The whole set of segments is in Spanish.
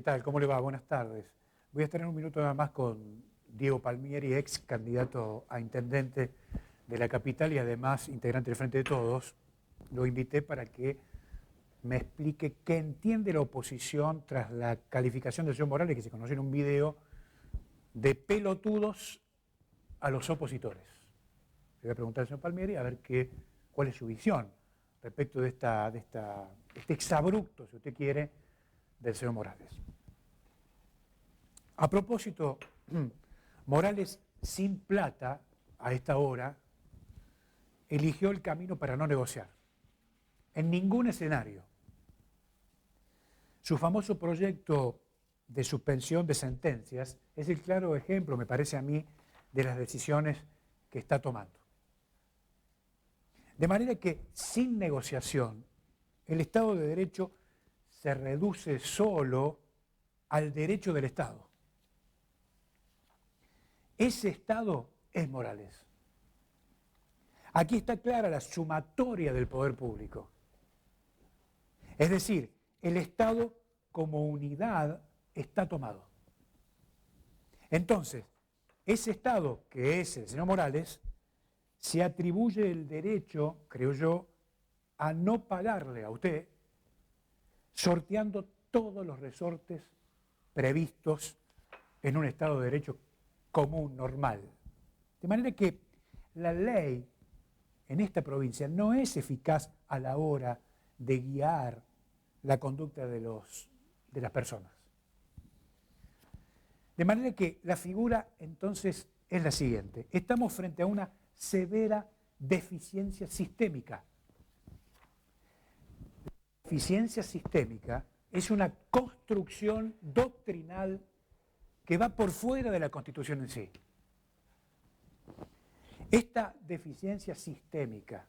tal? ¿Cómo le va? Buenas tardes. Voy a estar en un minuto nada más con Diego Palmieri, ex candidato a intendente de la capital y además integrante del Frente de Todos. Lo invité para que me explique qué entiende la oposición tras la calificación del señor Morales, que se conoció en un video, de pelotudos a los opositores. Le voy a preguntar al señor Palmieri a ver cuál es su visión respecto de este exabrupto, si usted quiere, del señor Morales. A propósito, Morales sin plata a esta hora eligió el camino para no negociar, en ningún escenario. Su famoso proyecto de suspensión de sentencias es el claro ejemplo, me parece a mí, de las decisiones que está tomando. De manera que sin negociación, el Estado de Derecho se reduce solo al derecho del Estado. Ese Estado es Morales. Aquí está clara la sumatoria del poder público. Es decir, el Estado como unidad está tomado. Entonces, ese Estado, que es el señor Morales, se atribuye el derecho, creo yo, a no pagarle a usted, sorteando todos los resortes previstos en un Estado de Derecho común, normal. De manera que la ley en esta provincia no es eficaz a la hora de guiar la conducta de las personas. De manera que la figura entonces es la siguiente. Estamos frente a una severa deficiencia sistémica. La deficiencia sistémica es una construcción doctrinal que va por fuera de la Constitución en sí. Esta deficiencia sistémica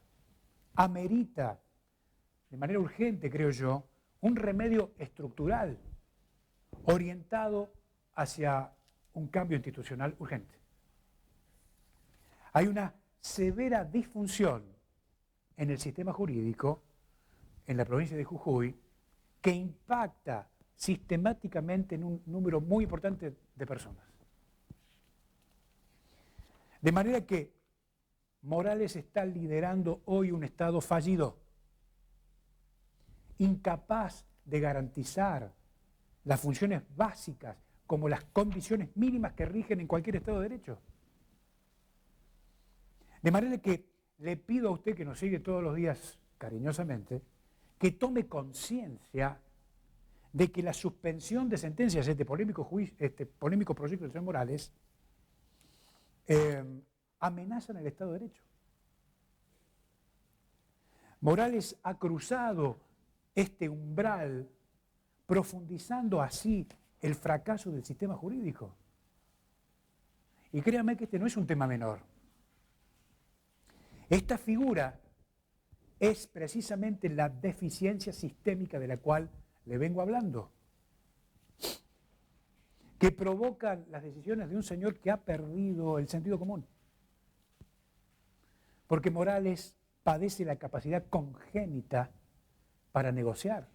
amerita, de manera urgente, creo yo, un remedio estructural orientado hacia un cambio institucional urgente. Hay una severa disfunción en el sistema jurídico en la provincia de Jujuy que impacta sistemáticamente en un número muy importante de personas. De manera que Morales está liderando hoy un Estado fallido, incapaz de garantizar las funciones básicas como las condiciones mínimas que rigen en cualquier Estado de Derecho. De manera que le pido a usted, que nos sigue todos los días cariñosamente, que tome conciencia de que la suspensión de sentencias, este polémico proyecto del señor Morales, amenazan el Estado de Derecho. Morales ha cruzado este umbral, profundizando así el fracaso del sistema jurídico. Y créanme que este no es un tema menor. Esta figura es precisamente la deficiencia sistémica de la cual le vengo hablando, que provocan las decisiones de un señor que ha perdido el sentido común. Porque Morales padece la capacidad congénita para negociar.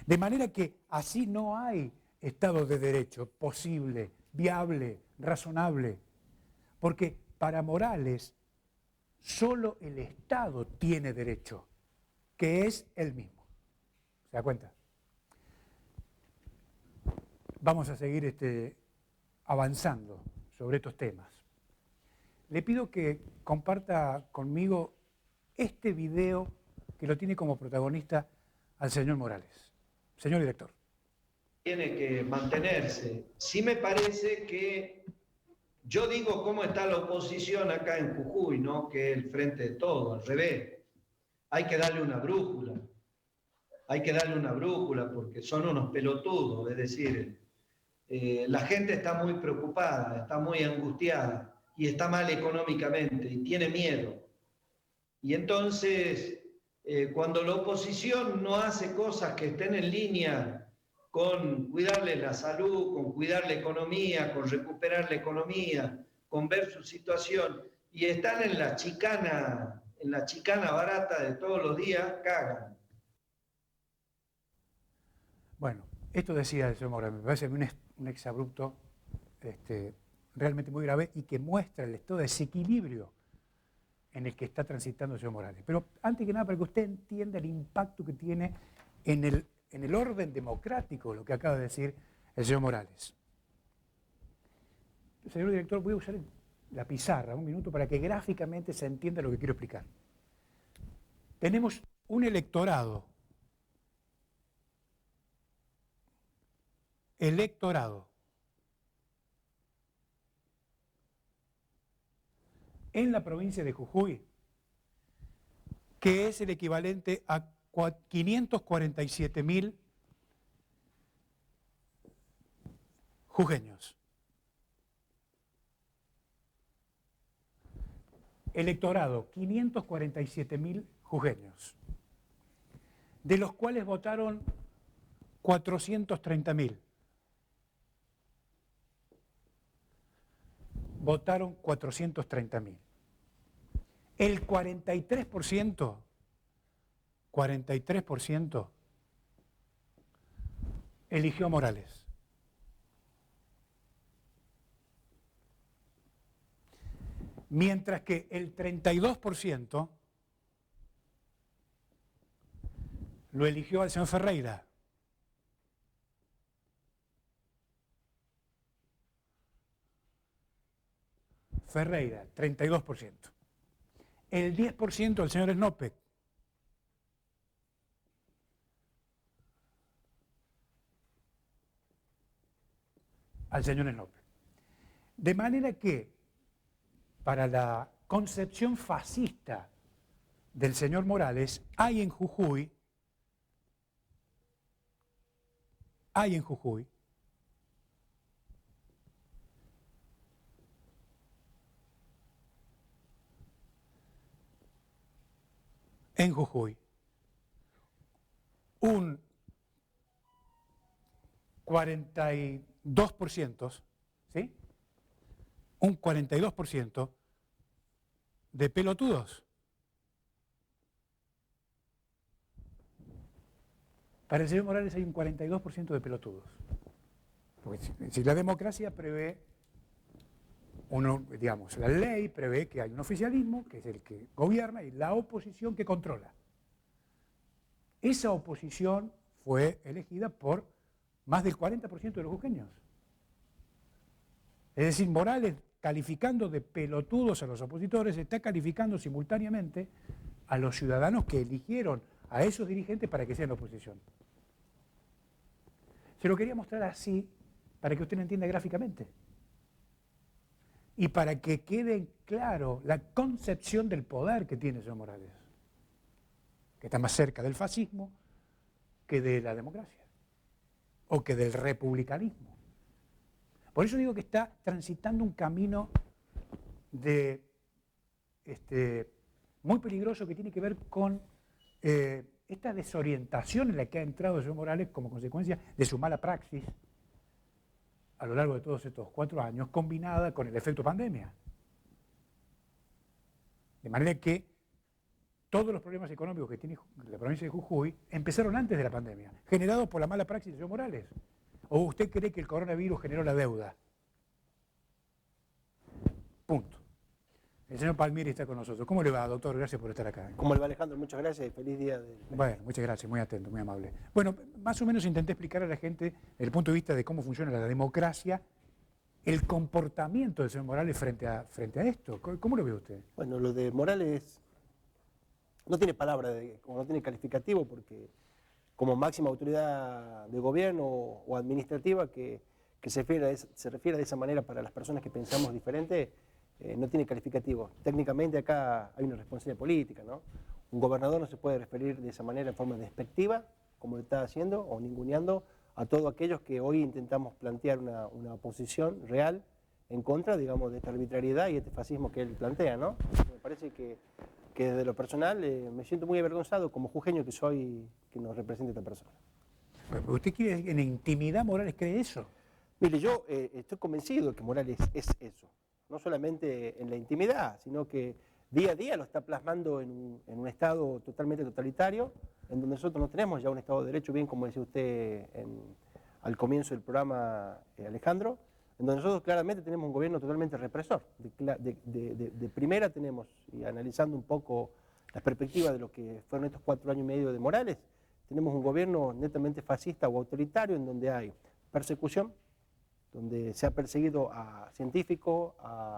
De manera que así no hay Estado de Derecho posible, viable, razonable. Porque para Morales solo el Estado tiene derecho, que es el mismo. ¿Se da cuenta? Vamos a seguir avanzando sobre estos temas. Le pido que comparta conmigo este video que lo tiene como protagonista al señor Morales. Señor director. Tiene que mantenerse. Sí me parece que yo digo cómo está la oposición acá en Jujuy, ¿no? Que es el frente de todo, al revés. Hay que darle una brújula. Hay que darle una brújula porque son unos pelotudos, es decir, la gente está muy preocupada, está muy angustiada y está mal económicamente y tiene miedo. Y entonces, cuando la oposición no hace cosas que estén en línea con cuidarle la salud, con cuidar la economía, con recuperar la economía, con ver su situación, y están en la chicana barata de todos los días, cagan. Bueno, esto decía el señor Morales, me parece un exabrupto realmente muy grave y que muestra el estado de desequilibrio en el que está transitando el señor Morales. Pero antes que nada, para que usted entienda el impacto que tiene en el orden democrático lo que acaba de decir el señor Morales. Señor director, voy a usar la pizarra un minuto para que gráficamente se entienda lo que quiero explicar. Tenemos un electorado en la provincia de Jujuy, que es el equivalente a 547.000 jujeños. Electorado, 547.000 jujeños, de los cuales votaron 430.000. Votaron 430.000. El 43% eligió a Morales. Mientras que el 32% lo eligió al señor Ferreira. Ferreira, 32%. El 10% al señor Snopek. Al señor Snopek. De manera que, para la concepción fascista del señor Morales, hay en Jujuy un 42%, ¿sí? Un 42% de pelotudos. Para el señor Morales hay un 42% de pelotudos. Porque si la democracia prevé, la ley prevé que hay un oficialismo, que es el que gobierna, y la oposición que controla. Esa oposición fue elegida por más del 40% de los jujeños. Es decir, Morales, calificando de pelotudos a los opositores, está calificando simultáneamente a los ciudadanos que eligieron a esos dirigentes para que sean oposición. Se lo quería mostrar así para que usted lo entienda gráficamente y para que quede claro la concepción del poder que tiene el señor Morales, que está más cerca del fascismo que de la democracia o que del republicanismo. Por eso digo que está transitando un camino muy peligroso que tiene que ver con esta desorientación en la que ha entrado el señor Morales como consecuencia de su mala praxis a lo largo de todos estos 4 años, combinada con el efecto pandemia. De manera que todos los problemas económicos que tiene la provincia de Jujuy empezaron antes de la pandemia, generados por la mala praxis del señor Morales. ¿O usted cree que el coronavirus generó la deuda? Punto. El señor Palmieri está con nosotros. ¿Cómo le va, doctor? Gracias por estar acá. ¿Cómo le va, Alejandro? Muchas gracias y feliz día. Bueno, muchas gracias, muy atento, muy amable. Bueno, más o menos intenté explicar a la gente, desde el punto de vista de cómo funciona la democracia, el comportamiento del señor Morales frente a esto. ¿Cómo lo ve usted? Bueno, lo de Morales no tiene palabra, no tiene calificativo, porque como máxima autoridad de gobierno o administrativa que se refiere de esa manera para las personas que pensamos diferente, no tiene calificativo. Técnicamente acá hay una responsabilidad política, ¿no? Un gobernador no se puede referir de esa manera en forma despectiva, como lo está haciendo, o ninguneando a todos aquellos que hoy intentamos plantear una oposición real en contra, digamos, de esta arbitrariedad y este fascismo que él plantea, ¿no? Me parece que desde lo personal me siento muy avergonzado como jujeño que soy, que nos represente esta persona. ¿Usted quiere que en la intimidad Morales cree eso? Mire, yo estoy convencido de que Morales es eso. No solamente en la intimidad, sino que día a día lo está plasmando en un Estado totalmente totalitario, en donde nosotros no tenemos ya un Estado de Derecho, bien como decía usted al comienzo del programa, Alejandro, en donde nosotros claramente tenemos un gobierno totalmente represor. De primera tenemos, y analizando un poco la perspectiva de lo que fueron estos 4 años y medio de Morales, tenemos un gobierno netamente fascista o autoritario en donde hay persecución, donde se ha perseguido a científicos,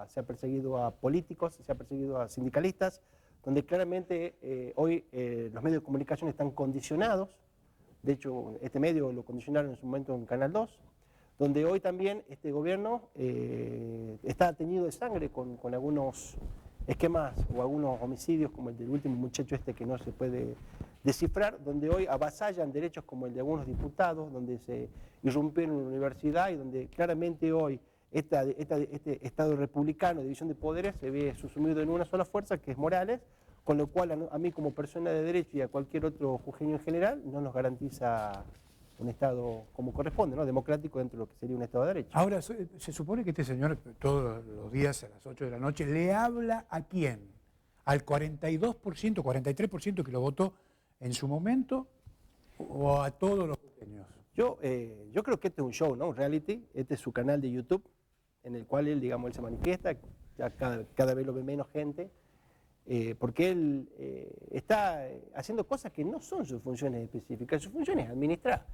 se ha perseguido a políticos, se ha perseguido a sindicalistas, donde claramente hoy los medios de comunicación están condicionados. De hecho, este medio lo condicionaron en su momento en Canal 2, donde hoy también este gobierno está teñido de sangre con algunos esquemas o algunos homicidios como el del último muchacho este que no se puede descifrar, donde hoy avasallan derechos como el de algunos diputados, donde se irrumpieron en la universidad y donde claramente hoy este Estado republicano, división de poderes, se ve susumido en una sola fuerza que es Morales, con lo cual a mí como persona de derecho y a cualquier otro jujeño en general no nos garantiza un Estado como corresponde, ¿no? Democrático dentro de lo que sería un Estado de derecho. Ahora, se supone que este señor todos los días a las 8 de la noche le habla ¿a quién? ¿Al 42%, 43% que lo votó en su momento o a todos los pequeños? Yo creo que este es un show, ¿no? Un reality. Este es su canal de YouTube, en el cual él, digamos, él se manifiesta, ya cada vez lo ve menos gente, porque él está haciendo cosas que no son sus funciones específicas, su función es administrar.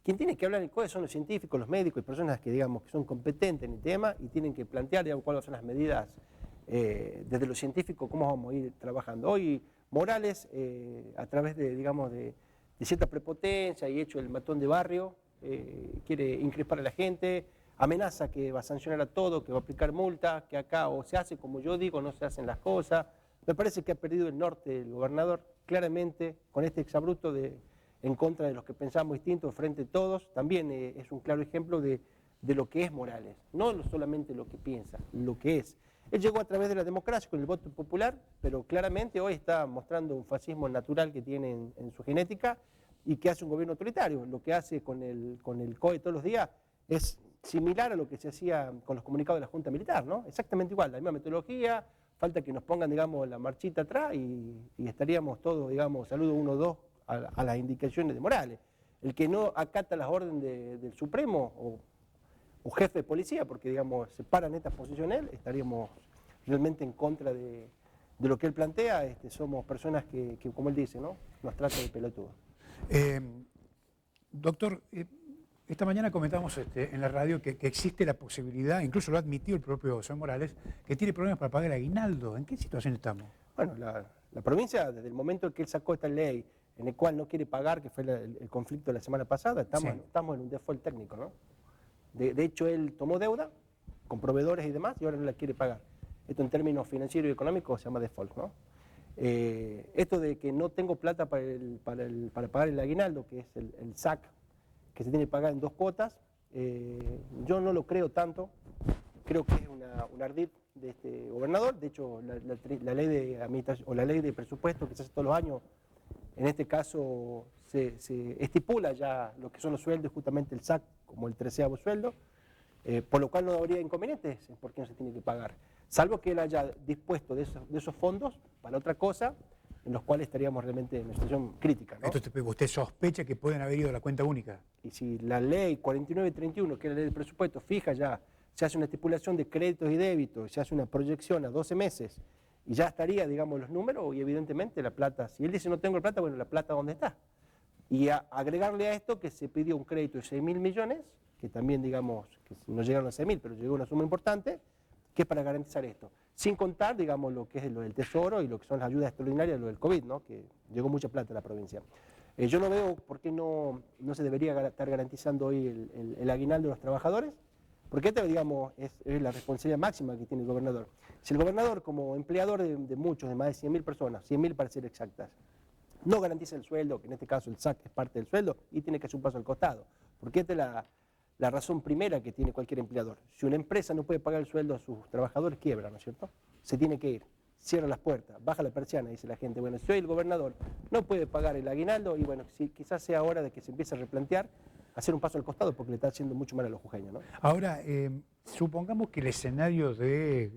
Quien tiene que hablar en cosas son los científicos, los médicos y personas que, digamos, que son competentes en el tema y tienen que plantear, digamos, cuáles son las medidas desde lo científico, cómo vamos a ir trabajando. Hoy Morales, a través de, digamos, de cierta prepotencia y hecho el matón de barrio, quiere increpar a la gente, amenaza que va a sancionar a todo, que va a aplicar multas, que acá o se hace como yo digo, no se hacen las cosas. Me parece que ha perdido el norte el gobernador, claramente, con este exabrupto en contra de los que pensamos distintos, frente a todos. También es un claro ejemplo de lo que es Morales, no solamente lo que piensa, lo que es. Él llegó a través de la democracia, con el voto popular, pero claramente hoy está mostrando un fascismo natural que tiene en su genética y que hace un gobierno autoritario. Lo que hace con el COE todos los días es similar a lo que se hacía con los comunicados de la Junta Militar, ¿no? Exactamente igual, la misma metodología, falta que nos pongan, digamos, la marchita atrás y estaríamos todos, digamos, saludo 1, 2 a las indicaciones de Morales. El que no acata las órdenes del Supremo o jefe de policía, porque, digamos, se paran estas posiciones, estaríamos realmente en contra de lo que él plantea. Somos personas que, como él dice, ¿no?, nos tratan de pelotudos. Doctor, esta mañana comentamos en la radio que existe la posibilidad, incluso lo ha admitido el propio José Morales, que tiene problemas para pagar el aguinaldo. ¿En qué situación estamos? Bueno, la provincia, desde el momento en que él sacó esta ley, en el cual no quiere pagar, que fue el conflicto de la semana pasada, estamos en un default técnico, ¿no? De hecho, él tomó deuda con proveedores y demás y ahora no la quiere pagar. Esto en términos financieros y económicos se llama default, ¿no? Esto de que no tengo plata para pagar el aguinaldo, que es el SAC, que se tiene que pagar en 2 cuotas, yo no lo creo tanto. Creo que es un ardid de este gobernador. De hecho, la ley de administración o la ley de presupuesto que se hace todos los años, en este caso se estipula ya lo que son los sueldos, justamente el SAC como el 13º sueldo, por lo cual no habría inconvenientes en por qué no se tiene que pagar, salvo que él haya dispuesto de esos fondos para otra cosa, en los cuales estaríamos realmente en una situación crítica, ¿no? ¿Usted sospecha que pueden haber ido a la cuenta única? Y si la ley 4931, que es la ley del presupuesto, fija ya, se hace una estipulación de créditos y débitos, se hace una proyección a 12 meses, y ya estaría, digamos, los números, y evidentemente la plata, si él dice no tengo la plata, bueno, la plata ¿dónde está? Y agregarle a esto que se pidió un crédito de 6.000 millones, que también, digamos, que no llegaron a 6.000, pero llegó una suma importante, que es para garantizar esto. Sin contar, digamos, lo que es lo del Tesoro y lo que son las ayudas extraordinarias, lo del COVID, ¿no?, que llegó mucha plata a la provincia. Yo no veo por qué no se debería estar garantizando hoy el aguinaldo de los trabajadores, porque esta, digamos, es la responsabilidad máxima que tiene el gobernador. Si el gobernador, como empleador de muchos, de más de 100.000 personas, 100.000 para ser exactas, no garantiza el sueldo, que en este caso el SAC es parte del sueldo, y tiene que hacer un paso al costado, porque esta es la razón primera que tiene cualquier empleador. Si una empresa no puede pagar el sueldo a sus trabajadores, quiebra, ¿no es cierto? Se tiene que ir, cierra las puertas, baja la persiana, dice la gente. Bueno, si hoy el gobernador no puede pagar el aguinaldo, y bueno, quizás sea hora de que se empiece a replantear, hacer un paso al costado, porque le está haciendo mucho mal a los jujeños, ¿no? Ahora, supongamos que el escenario de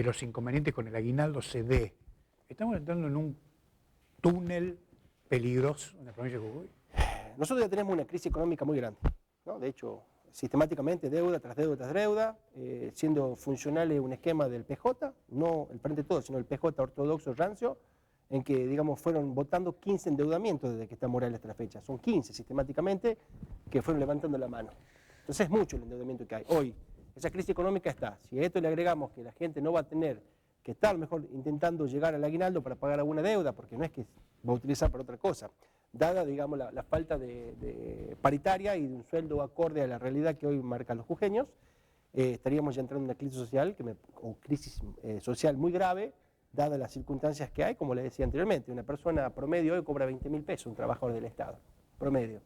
los inconvenientes con el aguinaldo se dé. ¿Estamos entrando en un túnel peligroso en la provincia de Jujuy? Nosotros ya tenemos una crisis económica muy grande, ¿no? De hecho, sistemáticamente deuda tras deuda tras deuda, siendo funcional un esquema del PJ, no el Frente de Todos, sino el PJ ortodoxo rancio, en que, digamos, fueron votando 15 endeudamientos desde que está Morales hasta la fecha. Son 15 sistemáticamente que fueron levantando la mano. Entonces es mucho el endeudamiento que hay. Hoy, esa crisis económica está. Si a esto le agregamos que la gente no va a tener que estar mejor intentando llegar al aguinaldo para pagar alguna deuda, porque no es que va a utilizar para otra cosa, dada, digamos, la falta de paritaria y de un sueldo acorde a la realidad que hoy marcan los jujeños, estaríamos ya entrando en una crisis social, social muy grave, dadas las circunstancias que hay, como le decía anteriormente. Una persona promedio hoy cobra 20.000 pesos, un trabajador del Estado, promedio.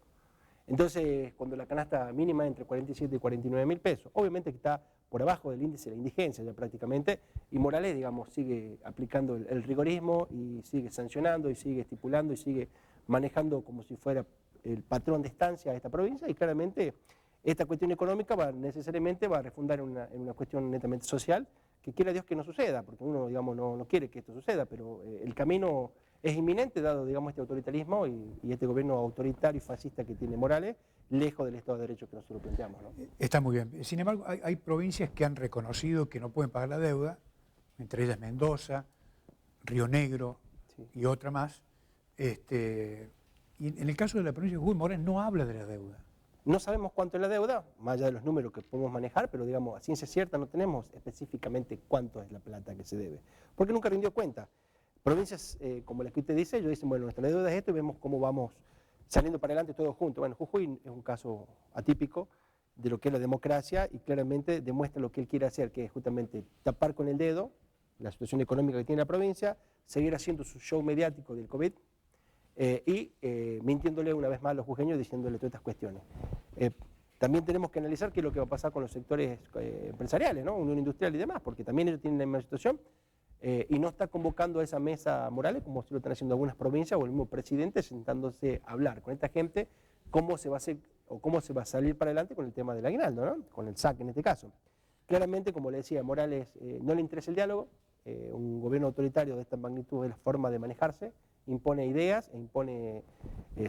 Entonces, cuando la canasta mínima es entre 47 y 49.000 pesos, obviamente que está por abajo del índice de la indigencia ya prácticamente, y Morales, digamos, sigue aplicando el rigorismo y sigue sancionando y sigue estipulando y sigue manejando como si fuera el patrón de estancia de esta provincia, y claramente esta cuestión económica necesariamente va a refundar en una cuestión netamente social, que quiera Dios que no suceda, porque uno, digamos, no quiere que esto suceda, pero el camino es inminente dado, digamos, este autoritarismo y este gobierno autoritario y fascista que tiene Morales, lejos del Estado de Derecho que nosotros planteamos, ¿no? Está muy bien. Sin embargo, hay provincias que han reconocido que no pueden pagar la deuda, entre ellas Mendoza, Río Negro, sí, y otra más. Y en el caso de la provincia de Jujuy, Morales no habla de la deuda. No sabemos cuánto es la deuda, más allá de los números que podemos manejar, pero digamos, a ciencia cierta no tenemos específicamente cuánto es la plata que se debe, porque nunca rindió cuenta. Provincias como la que usted dice, ellos dicen, bueno, nuestra deuda es esto y vemos cómo vamos saliendo para adelante todos juntos. Bueno, Jujuy es un caso atípico de lo que es la democracia y claramente demuestra lo que él quiere hacer, que es justamente tapar con el dedo la situación económica que tiene la provincia, seguir haciendo su show mediático del COVID, y mintiéndole una vez más a los jujeños, diciéndole todas estas cuestiones. También tenemos que analizar qué es lo que va a pasar con los sectores empresariales, ¿no? Unión Industrial y demás, porque también ellos tienen la misma situación, y no está convocando a esa mesa Morales, como se lo están haciendo algunas provincias, o el mismo presidente sentándose a hablar con esta gente, cómo se va a hacer o cómo se va a salir para adelante con el tema del aguinaldo, ¿no? Con el SAC en este caso. Claramente, como le decía, a Morales no le interesa el diálogo, un gobierno autoritario de esta magnitud es la forma de manejarse, impone ideas e impone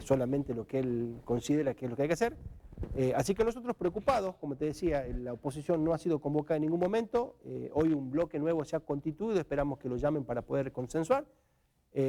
solamente lo que él considera que es lo que hay que hacer. Así que nosotros preocupados, como te decía, la oposición no ha sido convocada en ningún momento, hoy un bloque nuevo se ha constituido, esperamos que lo llamen para poder consensuar.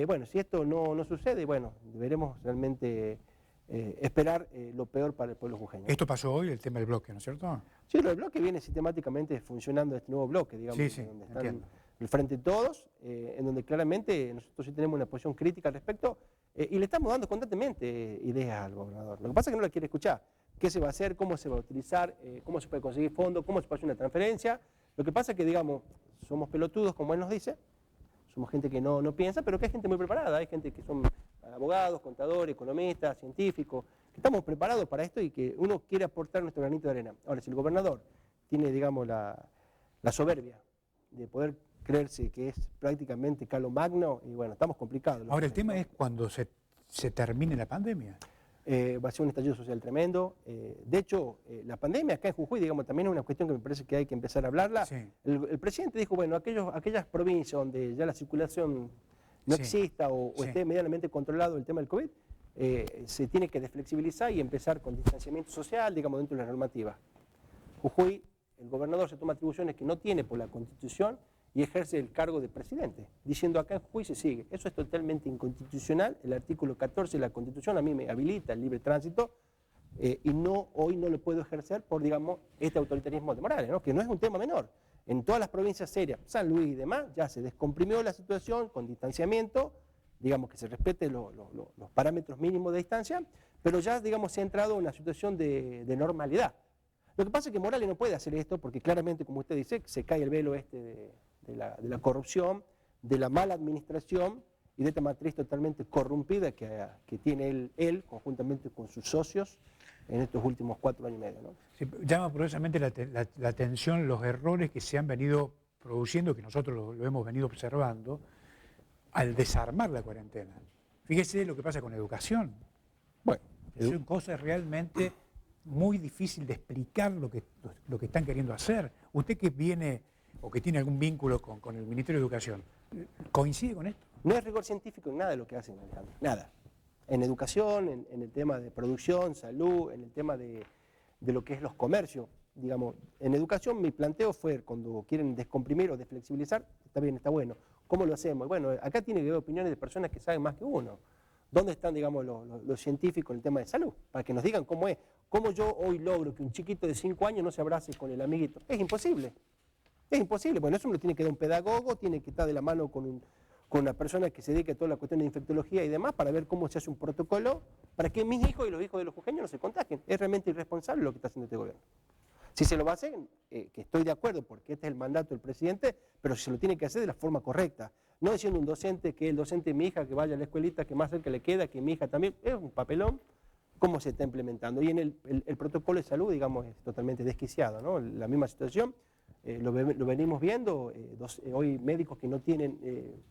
Bueno, si esto no sucede, bueno, deberemos realmente esperar lo peor para el pueblo jujeño. Esto pasó hoy, el tema del bloque, ¿no es cierto? Sí, el bloque viene sistemáticamente funcionando este nuevo bloque, digamos, sí, donde están entiendo. el Frente de Todos, en donde claramente nosotros sí tenemos una posición crítica al respecto, y le estamos dando constantemente ideas al gobernador. Lo que pasa es que no la quiere escuchar. ¿Qué se va a hacer? ¿Cómo se va a utilizar? ¿Cómo se puede conseguir fondos? ¿Cómo se puede hacer una transferencia? Lo que pasa es que, digamos, somos pelotudos, como él nos dice, somos gente que no piensa, pero que hay gente muy preparada, hay gente que son abogados, contadores, economistas, científicos, que estamos preparados para esto y que uno quiere aportar nuestro granito de arena. Ahora, si el gobernador tiene, digamos, la soberbia de poder creerse que es prácticamente Carlos Magno, y bueno, estamos complicados. Ahora, el tema es cuando se termine la pandemia. Va a ser un estallido social tremendo. De hecho, la pandemia acá en Jujuy, digamos, también es una cuestión que me parece que hay que empezar a hablarla. Sí. El presidente dijo, bueno, aquellas provincias donde ya la circulación no sí. exista o sí. esté medianamente controlado el tema del COVID, se tiene que desflexibilizar y empezar con distanciamiento social, digamos, dentro de la normativa. Jujuy, el gobernador se toma atribuciones que no tiene por la Constitución y ejerce el cargo de presidente, diciendo acá en Jujuy se sigue. Eso es totalmente inconstitucional. El artículo 14 de la Constitución a mí me habilita el libre tránsito y hoy no lo puedo ejercer por, digamos, este autoritarismo de Morales, ¿no? Que no es un tema menor. En todas las provincias serias, San Luis y demás, ya se descomprimió la situación con distanciamiento, digamos que se respete los parámetros mínimos de distancia, pero ya, digamos, se ha entrado en una situación de normalidad. Lo que pasa es que Morales no puede hacer esto porque claramente, como usted dice, se cae el velo de la corrupción, de la mala administración y de esta matriz totalmente corrompida que tiene él conjuntamente con sus socios en estos últimos 4 años y medio, ¿no? Sí, llama poderosamente la atención los errores que se han venido produciendo, que nosotros lo hemos venido observando, al desarmar la cuarentena. Fíjese lo que pasa con educación. Bueno, son cosas realmente muy difíciles de explicar lo que están queriendo hacer. Usted que viene o que tiene algún vínculo con el Ministerio de Educación, ¿coincide con esto? No hay rigor científico en nada de lo que hacen, Alejandro, nada. En educación, en el tema de producción, salud, en el tema de lo que es los comercios. Digamos, en educación mi planteo fue, cuando quieren descomprimir o desflexibilizar, está bien, está bueno. ¿Cómo lo hacemos? Bueno, acá tiene que haber opiniones de personas que saben más que uno. ¿Dónde están, digamos, los científicos en el tema de salud? Para que nos digan cómo es. ¿Cómo yo hoy logro que un chiquito de 5 años no se abrace con el amiguito? Es imposible. Es imposible. Bueno, eso me lo tiene que dar un pedagogo, tiene que estar de la mano con una persona que se dedique a toda la cuestión de infectología y demás para ver cómo se hace un protocolo para que mis hijos y los hijos de los jujeños no se contagien. Es realmente irresponsable lo que está haciendo este gobierno. Si se lo va a hacer, que estoy de acuerdo porque este es el mandato del presidente, pero se lo tiene que hacer de la forma correcta. No diciendo un docente que el docente de mi hija que vaya a la escuelita que más cerca le queda, que mi hija también, es un papelón, cómo se está implementando. Y en el protocolo de salud, digamos, es totalmente desquiciado, ¿no? La misma situación, lo venimos viendo, hoy médicos que no tienen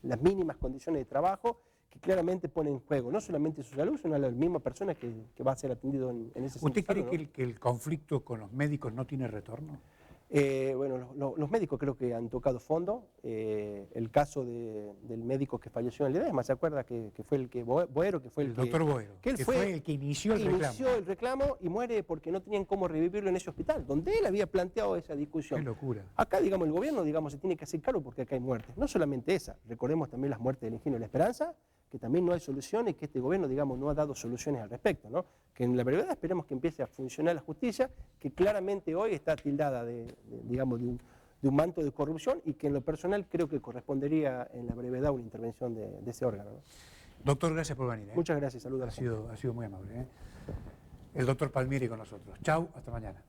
las mínimas condiciones de trabajo, que claramente ponen en juego no solamente su salud, sino a la misma persona que va a ser atendido en ese sentido. ¿Usted cree que el conflicto con los médicos no tiene retorno? Bueno, los médicos creo que han tocado fondo. El caso del médico que falleció en Ledesma, ¿se acuerda? Que fue el que Boero, que fue el doctor Boero, que fue el que inició el reclamo y muere porque no tenían cómo revivirlo en ese hospital, donde él había planteado esa discusión. Qué locura. Acá, digamos, el gobierno, digamos, se tiene que hacer cargo porque acá hay muertes. No solamente esa, recordemos también las muertes del Ingenio de la Esperanza, que también no hay soluciones, que este gobierno, digamos, no ha dado soluciones al respecto, ¿no? Que en la brevedad esperemos que empiece a funcionar la justicia, que claramente hoy está tildada de un manto de corrupción y que en lo personal creo que correspondería en la brevedad una intervención de ese órgano, ¿no? Doctor, gracias por venir. Muchas gracias, saludos. Ha sido muy amable. El doctor Palmieri con nosotros. Chau, hasta mañana.